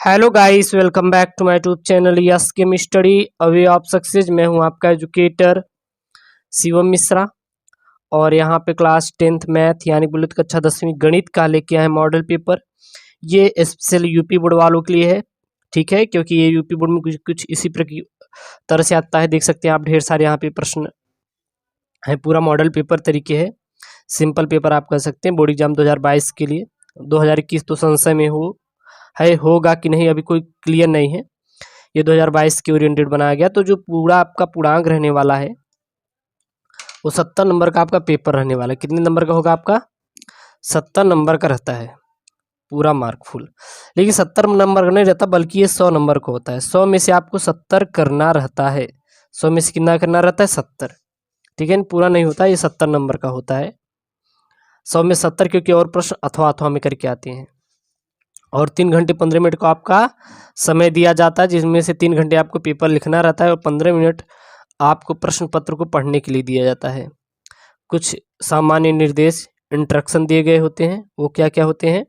Hello guys, welcome back to my YouTube channel yes chem study a way of success. मैं हूं आपका educator Shivam Mishra और यहां पे क्लास 10th मैथ यानी बुलित कक्षा 10वीं गणित का लेके आए मॉडल पेपर। ये स्पेशल यूपी बोर्ड वालों के लिए है, ठीक है, क्योंकि ये यूपी बोर्ड में कुछ कुछ इसी तरह से आता है। देख सकते हैं आप ढेर सारे यहाँ पे प्रश्न है, पूरा मॉडल पेपर तरीके है। सिंपल पेपर आप कह सकते हैं बोर्ड एग्जाम 2022 के लिए। 2021 तो संशय में होगा कि नहीं, अभी कोई क्लियर नहीं है। ये 2022 के ओरिएंटेड बनाया गया। तो जो पूरा आपका पूर्णांक रहने वाला है वो 70 नंबर का आपका पेपर रहने वाला है। कितने नंबर का होगा आपका? 70 नंबर का रहता है पूरा मार्क फुल। लेकिन 70 नंबर का नहीं रहता, बल्कि ये 100 नंबर का होता है। 100 में से आपको 70 करना रहता है। 100 में से कितना करना रहता है? 70, ठीक है। पूरा नहीं होता, ये 70 नंबर का होता है। 100 में 70, क्योंकि और प्रश्न अथवा अथवा में करके आते हैं। और 3 घंटे 15 मिनट को आपका समय दिया जाता है, जिसमें से 3 घंटे आपको पेपर लिखना रहता है और 15 मिनट आपको प्रश्न पत्र को पढ़ने के लिए दिया जाता है। कुछ सामान्य निर्देश इंस्ट्रक्शन दिए गए होते हैं, वो क्या क्या होते हैं?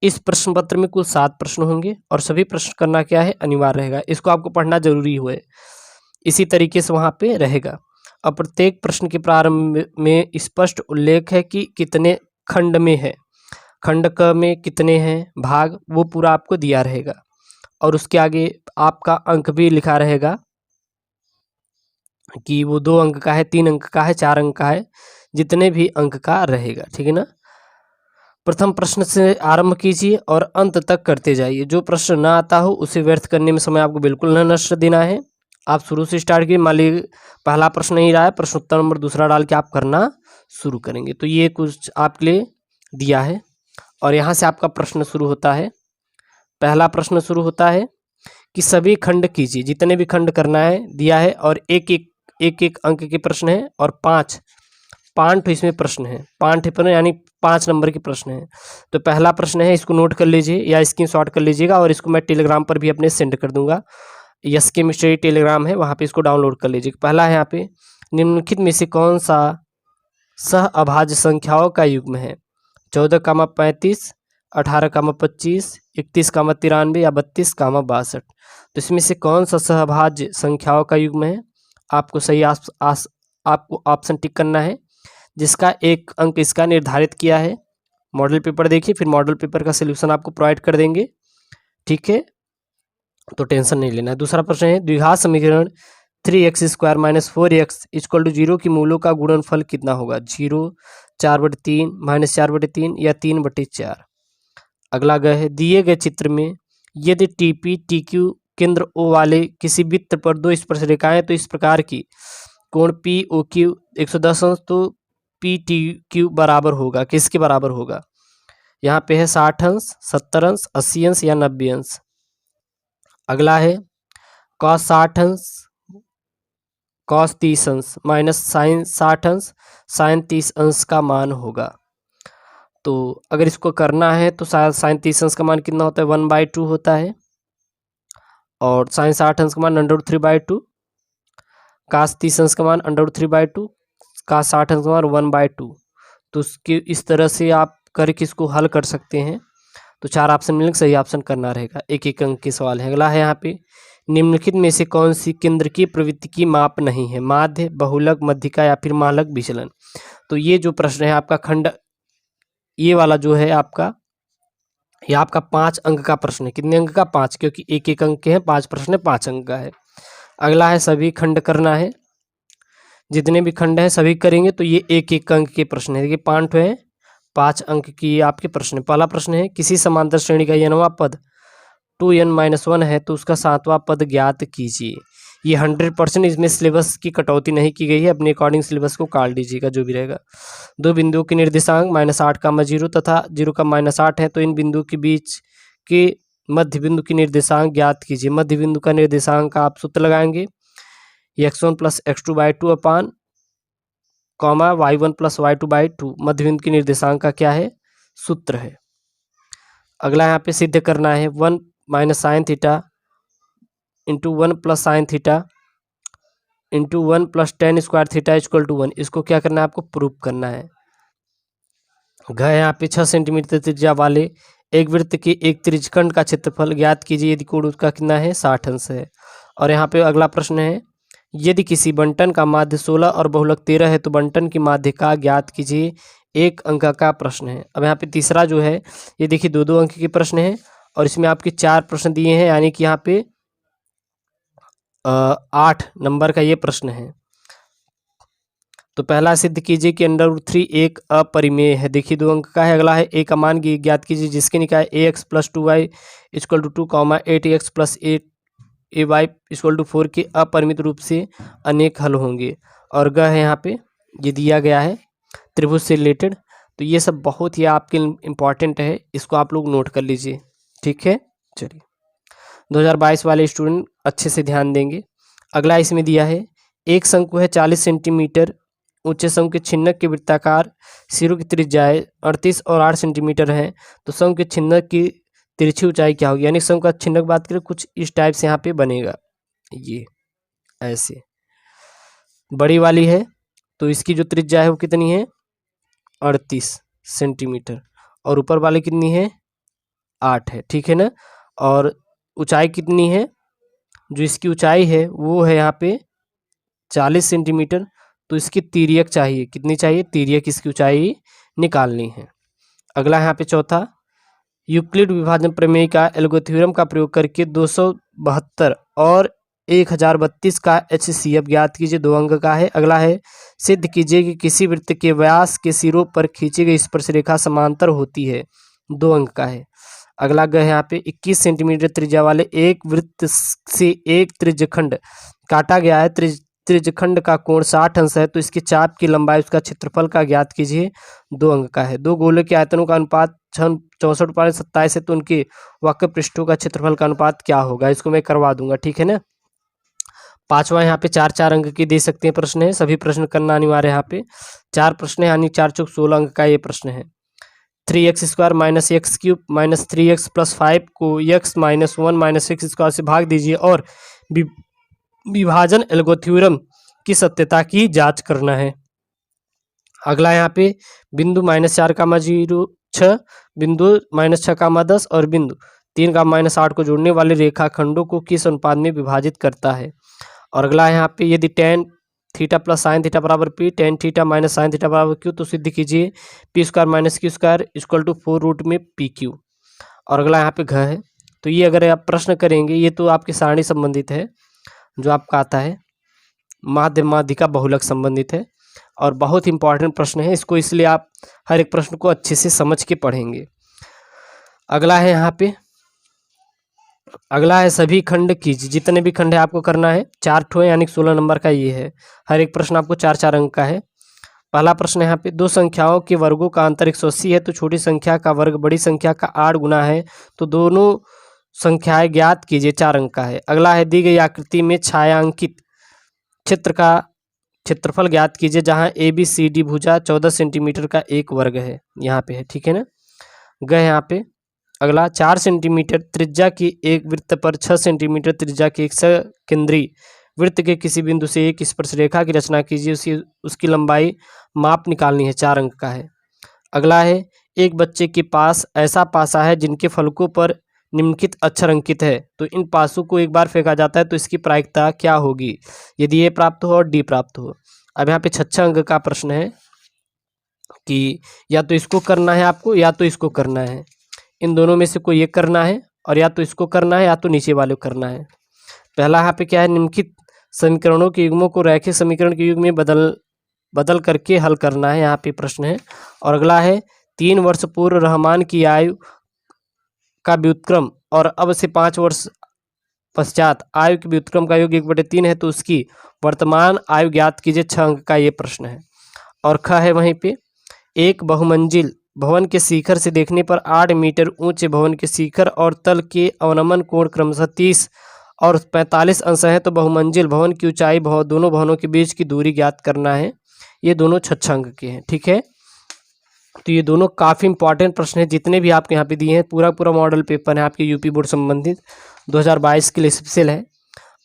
इस प्रश्न पत्र में कुल 7 प्रश्न होंगे और सभी प्रश्न करना क्या है? अनिवार्य रहेगा। इसको आपको पढ़ना जरूरी हुआ है, इसी तरीके से वहाँ पे रहेगा। और प्रत्येक प्रश्न के प्रारंभ में स्पष्ट उल्लेख है कि कितने खंड में है, खंड क में कितने हैं भाग, वो पूरा आपको दिया रहेगा। और उसके आगे आपका अंक भी लिखा रहेगा कि वो 2 अंक का है, 3 अंक का है, 4 अंक का है, जितने भी अंक का रहेगा, ठीक है ना। प्रथम प्रश्न से आरंभ कीजिए और अंत तक करते जाइए। जो प्रश्न ना आता हो उसे व्यर्थ करने में समय आपको बिल्कुल न नष्ट देना है। आप शुरू से स्टार्ट कीजिए। मान लीजिए पहला प्रश्न नहीं रहा है, प्रश्नोत्तर नंबर दूसरा डाल के आप करना शुरू करेंगे। तो ये कुछ आपके लिए दिया है और यहाँ से आपका प्रश्न शुरू होता है। पहला प्रश्न शुरू होता है कि सभी खंड कीजिए। जितने भी खंड करना है दिया है और एक अंक के प्रश्न है और पांच इसमें प्रश्न है। पांच प्रश्न यानी 5 नंबर के प्रश्न है। तो पहला प्रश्न है, इसको नोट कर लीजिए या स्क्रीनशॉट कर लीजिएगा और इसको मैं टेलीग्राम पर भी अपने सेंड कर दूंगा। यस के मिस्ट्री टेलीग्राम है, वहाँ पे इसको डाउनलोड कर लीजिए। पहला है यहाँ पे, निम्नलिखित में से कौन सा सह अभाज्य संख्याओं का युग्म है? 14, 18, 25, 31, 93 या 32, 62। तो इसमें से कौन सा सहभाज्य संख्याओं का युग्म है? आपको सही आपको ऑप्शन टिक करना है, जिसका 1 अंक इसका निर्धारित किया है। मॉडल पेपर देखिए, फिर मॉडल पेपर का सोल्यूशन आपको प्रोवाइड कर देंगे, ठीक है, तो टेंशन नहीं लेना है। दूसरा प्रश्न है, द्विघात समीकरण 3x² - 4x = 0 की मूलों का गुणनफल कितना होगा? 0, 4/3, -4/3 या 3/4। अगला है, दिए गए चित्र में यदि टीपी टीक्यू केंद्र ओ वाले किसी वृत्त पर 2 स्पर्शरेखाएं तो इस प्रकार की कोण पी ओ क्यू 110 अंश, तो पी टी क्यू बराबर होगा, किसके बराबर होगा? यहाँ पे है 60 अंश, 70 अंश, 80 अंश या 90 अंश। अगला है, कॉस 60 अंश कॉस 30 अंश माइनस साइन 60 अंश साइन 30 अंश का मान होगा। तो अगर इसको करना है तो साइन 30 अंश का मान कितना होता है? 1/2 होता है। और साइन 60 अंश का मान √3/2, कास 30 अंश का मान √3/2, कास 60 अंश का मान 1/2। तो उसके इस तरह से आप करके इसको हल कर सकते हैं। तो 4 ऑप्शन मिलेंगे, सही ऑप्शन करना रहेगा। एक अंक के सवाल है। अगला है यहाँ पे, निम्नलिखित में से कौन सी केंद्र की प्रवृत्ति की माप नहीं है? माध्य, बहुलक, मध्यिका या फिर मालक विचलन। तो ये जो प्रश्न है आपका खंड, ये वाला जो है आपका, ये आपका 5 अंक का प्रश्न है। कितने अंक का? 5, क्योंकि एक अंक के हैं, 5 प्रश्न है, 5 अंक का है। अगला है, सभी खंड करना है। जितने भी खंड हैं सभी करेंगे, तो ये एक अंक के प्रश्न है। देखिए 5 है, 5 अंक की आपके प्रश्न। पहला प्रश्न है, किसी समांतर श्रेणी का n वां पद 2n-1 है तो उसका 7वां पद ज्ञात कीजिए। ये 100% इसमें सिलेबस की कटौती नहीं की गई है, अपने अकॉर्डिंग सिलेबस को काट दीजिएगा जो भी रहेगा। 2 बिंदुओं के निर्देशांक -8, 0 तथा 0, -8 है, तो इन बिंदुओं के बीच के मध्य बिंदु की निर्देशांक ज्ञात कीजिए। मध्य बिंदु का निर्देशांक का आप सूत्र लगाएंगे, x1 + x2/2 अपान y1 + y2/2। मध्य बिंदु की निर्देशांक का क्या है? सूत्र है। अगला यहाँ पे सिद्ध करना है, 1 - sin theta into 1 + sin theta into 1 + tan² theta = 1। इसको क्या करना है? आपको प्रूफ करना है। यहाँ पे 6 सेंटीमीटर त्रिज्या वाले एक वृत्त के एक त्रिज्यखंड का क्षेत्रफल ज्ञात कीजिए यदि कोण उसका कितना है 60 अंश है। और यहाँ पे अगला प्रश्न है, यदि किसी बंटन का माध्य 16 और बहुलक 13 है तो बंटन की माध्य का ज्ञात कीजिए। एक अंक का प्रश्न है। अब यहाँ पे तीसरा जो है ये देखिए 2-2 अंक के प्रश्न है और इसमें आपके 4 प्रश्न दिए हैं, यानी कि यहाँ पे 8 नंबर का ये प्रश्न है। तो पहला सिद्ध कीजिए कि √3 एक अपरिमेय है। देखिए 2 अंक का है। अगला है ए का मान ज्ञात कीजिए जिसके निकाय ax + 2y = 2, 8x + 8ay = 4 के अपरिमित रूप से अनेक हल होंगे। और ग है यहाँ पे ये दिया गया है त्रिभुज से रिलेटेड। तो ये सब बहुत ही आपके इम्पॉर्टेंट है, इसको आप लोग नोट कर लीजिए, ठीक है। चलिए 2022 वाले स्टूडेंट अच्छे से ध्यान देंगे। अगला इसमें दिया है, एक शंकु है 40 सेंटीमीटर ऊंचे शंकु के छिन्नक के वृत्ताकार सिरों की त्रिज्याएं 38 और 8 सेंटीमीटर है, तो शंकु के छिन्नक की तिरछी ऊंचाई क्या होगी। यानी शंकु का छिन्नक बात करें कुछ इस टाइप से यहाँ पे बनेगा, ये ऐसे बड़ी वाली है तो इसकी जो त्रिज्या है वो कितनी है 38 सेंटीमीटर और ऊपर वाली कितनी है 8 है, ठीक है ना। और ऊंचाई कितनी है, जो इसकी ऊंचाई है वो है यहाँ पे 40 सेंटीमीटर, तो इसकी तिर्यक चाहिए, कितनी चाहिए तिर्यक इसकी ऊंचाई निकालनी है। अगला यहाँ पे चौथा, यूक्लिड विभाजन प्रमेय का एल्गोरिथ्म का प्रयोग करके 272 और 1032 का HCF ज्ञात कीजिए। 2 अंक का है। अगला है, सिद्ध कीजिए कि किसी वृत्त के व्यास के सिरों पर खींची गई स्पर्शरेखा समांतर होती है। 2 अंक का है। अगला ग है यहाँ पे 21 सेंटीमीटर त्रिज्या वाले एक वृत्त से एक त्रिज्यखंड काटा गया है। त्रिज्यखंड का कोण 60 अंश है, तो इसके चाप की लंबाई उसका क्षेत्रफल का ज्ञात कीजिए। 2 अंक का है। 2 गोलों के आयतनों का अनुपात 64.27 है, तो उनके वक्र पृष्ठों का क्षेत्रफल का अनुपात क्या होगा। इसको मैं करवा दूंगा, ठीक है ना। पांचवा यहाँ पे 4-4 अंक की दे सकते हैं प्रश्न है, सभी प्रश्न करना अनिवार्य है। यहाँ पे 4 प्रश्न है, यानी 4 चौक 16 अंक का ये प्रश्न है। 3x² - x³ - 3x + 5 को x - 1 - x² से भाग दीजिए और विभाजन एल्गोरिथ्म की सत्यता की जांच करना है। अगला यहाँ पे बिंदु -4, 6 बिंदु -6, 10 और बिंदु 3, -8 को जोड़ने वाले रेखाखंडों को किस अनुपात में विभाजित करता है। और अगला यहाँ पे यदि tan θ + sin θ = p, tan θ - sin θ = q, तो सिद्ध कीजिए p² - q² = 4 रूट में pq। और अगला यहाँ पे घ है, तो ये अगर आप प्रश्न करेंगे ये तो आपके सारणी संबंधित है, जो आपका आता है माध्य माध्यिका बहुलक संबंधित है और बहुत इंपॉर्टेंट प्रश्न है। इसको इसलिए आप हर एक प्रश्न को अच्छे से समझ के पढ़ेंगे। अगला है यहाँ पे, अगला है सभी खंड कीजिए। जितने भी खंड है आपको करना है, 4 ठो है, यानी 16 नंबर का ये है। हर एक प्रश्न आपको 4-4 अंक का है। पहला प्रश्न यहाँ पे, 2 संख्याओं के वर्गों का अंतर 180 है, तो छोटी संख्या का वर्ग बड़ी संख्या का 8 गुना है, तो दोनों संख्याएं ज्ञात कीजिए। 4 अंक का है। अगला है, दी गई आकृति में छायांकित क्षेत्र का क्षेत्रफल ज्ञात कीजिए, जहां ABCD भुजा 14 सेंटीमीटर का एक वर्ग है, यहाँ पे है, ठीक है ना। गए यहाँ पे अगला, 4 सेंटीमीटर त्रिज्या की एक वृत्त पर 6 सेंटीमीटर त्रिज्या के एक सकेंद्री वृत्त के किसी बिंदु से एक स्पर्शरेखा की रचना कीजिए, उसकी लंबाई माप निकालनी है। 4 अंक का है। अगला है, एक बच्चे के पास ऐसा पासा है जिनके फलकों पर निम्नलिखित अक्षर अंकित है, तो इन पासों को एक बार फेंका जाता है तो इसकी प्रायिकता क्या होगी यदि ए प्राप्त हो और डी प्राप्त हो। अब यहाँ पे 6 अंक का प्रश्न है कि या तो इसको करना है आपको या तो इसको करना है, इन दोनों में से कोई एक करना है, और या तो इसको करना है या तो नीचे वाले को करना है। पहला यहाँ पे क्या है, निम्नलिखित समीकरणों के युग्मों को रैखिक समीकरण के युग्म में बदल करके हल करना है, यहाँ पे प्रश्न है। और अगला है, 3 वर्ष पूर्व रहमान की आयु का व्युत्क्रम और अब से 5 वर्ष पश्चात आयु के व्युत्क्रम का योग 1/3 है, तो उसकी वर्तमान आयु ज्ञात कीजिए। 6 अंक का ये प्रश्न है। और ख है वहीं पे, एक बहुमंजिल भवन के शिखर से देखने पर 8 मीटर ऊंचे भवन के शिखर और तल के अवनमन कोण क्रमशः 30 और 45 अंश है, तो बहुमंजिल भवन की ऊंचाई दोनों भवनों के बीच की दूरी ज्ञात करना है। ये दोनों 6 अंक के हैं, ठीक है। तो ये दोनों काफ़ी इंपॉर्टेंट प्रश्न हैं, जितने भी आपके यहाँ पे दिए हैं। पूरा मॉडल पेपर है आपके यूपी बोर्ड संबंधित 2022 के लिए स्पेशल है,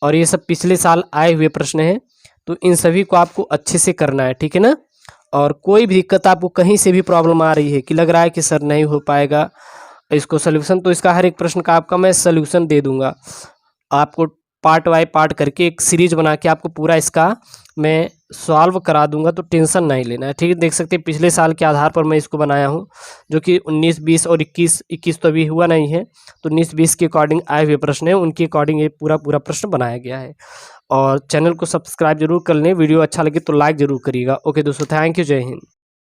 और ये सब पिछले साल आए हुए प्रश्न हैं, तो इन सभी को आपको अच्छे से करना है, ठीक है ना। और कोई भी दिक्कत आपको कहीं से भी प्रॉब्लम आ रही है कि लग रहा है कि सर नहीं हो पाएगा, इसको सोल्यूशन, तो इसका हर एक प्रश्न का आपका मैं सोल्यूशन दे दूंगा आपको, पार्ट बाय पार्ट करके एक सीरीज बना के आपको पूरा इसका मैं सॉल्व करा दूंगा, तो टेंशन नहीं लेना है। ठीक है, देख सकते हैं पिछले साल के आधार पर मैं इसको बनाया हूँ, जो कि 19, 20 और 21 तो अभी हुआ नहीं है, तो 19, 20 के अकॉर्डिंग आए हुए प्रश्न है, उनके अकॉर्डिंग ये पूरा प्रश्न बनाया गया है। और चैनल को सब्सक्राइब जरूर कर लें, वीडियो अच्छा लगे तो लाइक जरूर करिएगा। ओके दोस्तों, थैंक यू, जय हिंद।